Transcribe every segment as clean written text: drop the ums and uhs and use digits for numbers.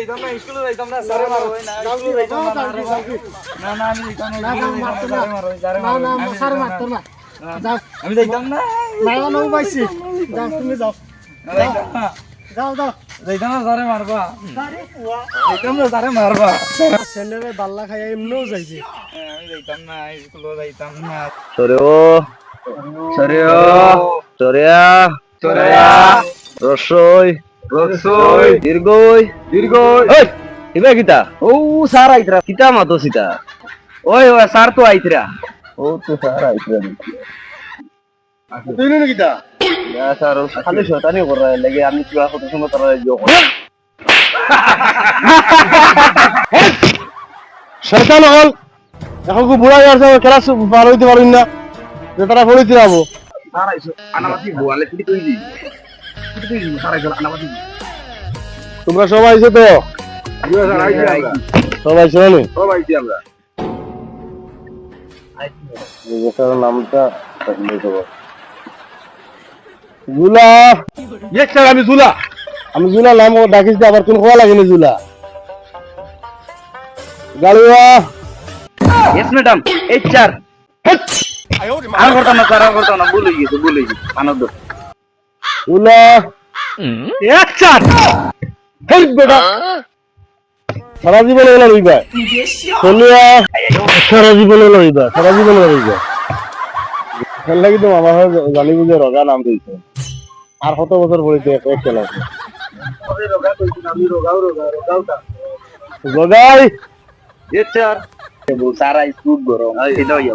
যাইতাম না স্কুলে যাইতাম না স্যারে মারো না স্কুলে যাইতাম না না আমি যাইতাম না স্যারে মারো না না স্যার মারতো না যাও আমি যাইতাম না মায়া নও পাইছি যাও তুমি যাও যাও যাও যাইতাম না স্যারে মারবা স্যারে কুয়া যাইতাম না স্যারে মারবা ছেলেরে বাল্লা খাই এমনও যাইছে আমি যাইতাম না স্কুলে যাইতাম না সরেও সরেও সরেয়া সরেয়া রসই রসই দীর্ঘই দীর্ঘই ওই ইবে কিতা ও স্যার আইতরা কিতা মাতো সিতা ওই ওই স্যার তো আইতরা ও তো স্যার আইতরা তুই না কিতা না স্যার খালি শয়তানি কর রা লাগে আমি কি কত সময় তারা দিও শয়তান হল এখন খুব বুড়া হয়ে আছে ক্লাস পার হইতে পারুন না যে তারা পড়িতে যাবো স্যার আইছো আনাবাতি গোয়ালে কি তুই দি স্যার আইছো আনাবাতি তোমরা সবাই আইছো তো স্যার আইছি সবাই আইছো না সব আইছি আমরা স্যার নামটা জুলা ইয়েস স্যার আমি জুলা আমি জুলা নাম ডাকিস আবার কোন খোয়া লাগেনি জুলা গাড়িওয়া ইয়েস ম্যাডাম এইচআর আর করতাম না স্যার আর করতাম না ভুলে গেছি আনন্দ জুলা এইচআর হেই বেটা সারা জীবন এগুলো রইবা চলিয়া সারা জীবন এগুলো রইবা খেল লাগি তো আমার জানি বুঝে রগা নাম দিয়েছে আর কত বছর পড়িতে এক খেলা আছে রগাই এইচআর স্যার আই খুব গরম এটা হইয়া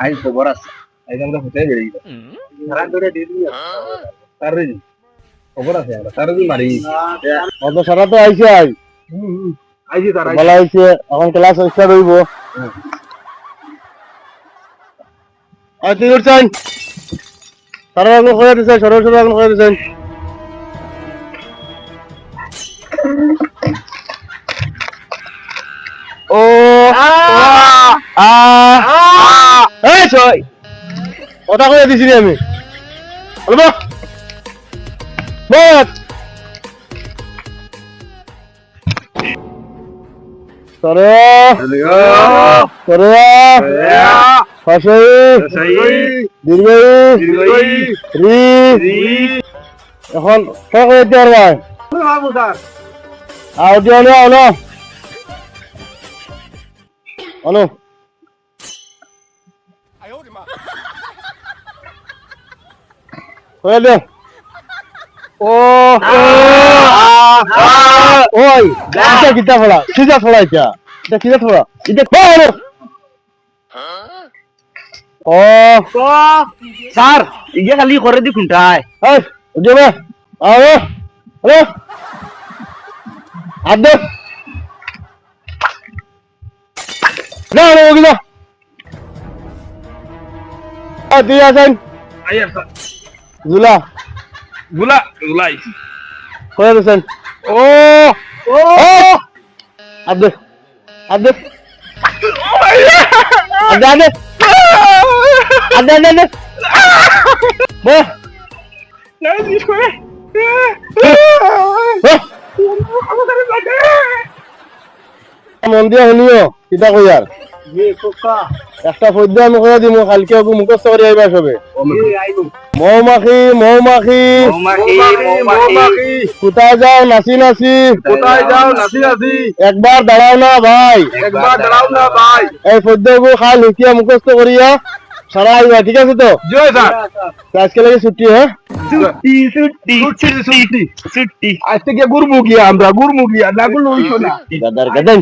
আই তো বরাস আই আমরা হতে বেরি সারা ধরে দিয়ে দিও স্যার রে খবর আছে স্যার দি মারি অত সারা তো আইছে আইজি স্যার বলা হয়েছে এখন ক্লাস স্টার্ট হইব আর তুই করছেন সারা এখন করে দিচ্ছেন সরো এখন করে দিচ্ছেন ও এই ছয় ওটা করে দিছি আমি বলবো বল সরে সরে ফাঁসই দীর্ঘই রি এখন কে করে দিতে পারবা আও দিও না আনো আনো করে দে ও ওই এটা কিতা ফড়া সিধা ফড়া এটা কিতা ফড়া এটা কোন ও স্যার ইয়ে খালি করে দি কোনটায় এই যাবে আও হ্যালো আদে না না ওগুলো দিয়ে আসেন আইয়া স্যার জুলা গুলাই করে দিয়েছেন ও ও আদে আদে আদে আদে আদে আদে আদে বে মন দিয়া শুনিও কিতা কই আর একটা পদ্য আমি করে দিমু কালকে ওকে মুখস্থ করে আইবা সবে মৌমাখি মৌমাখি কোথায় যাও নাচি নাচি একবার দাঁড়াও না ভাই এই পদ্যগুলো খাল লুকিয়া মুখস্থ করিয়া সারা আইবা ঠিক আছে তো আজকে লাগে ছুটি হ্যাঁ ছুটি আজ থেকে গুরমুখিয়া আমরা গুরমুখিয়া না গুলো না গাদার গাদান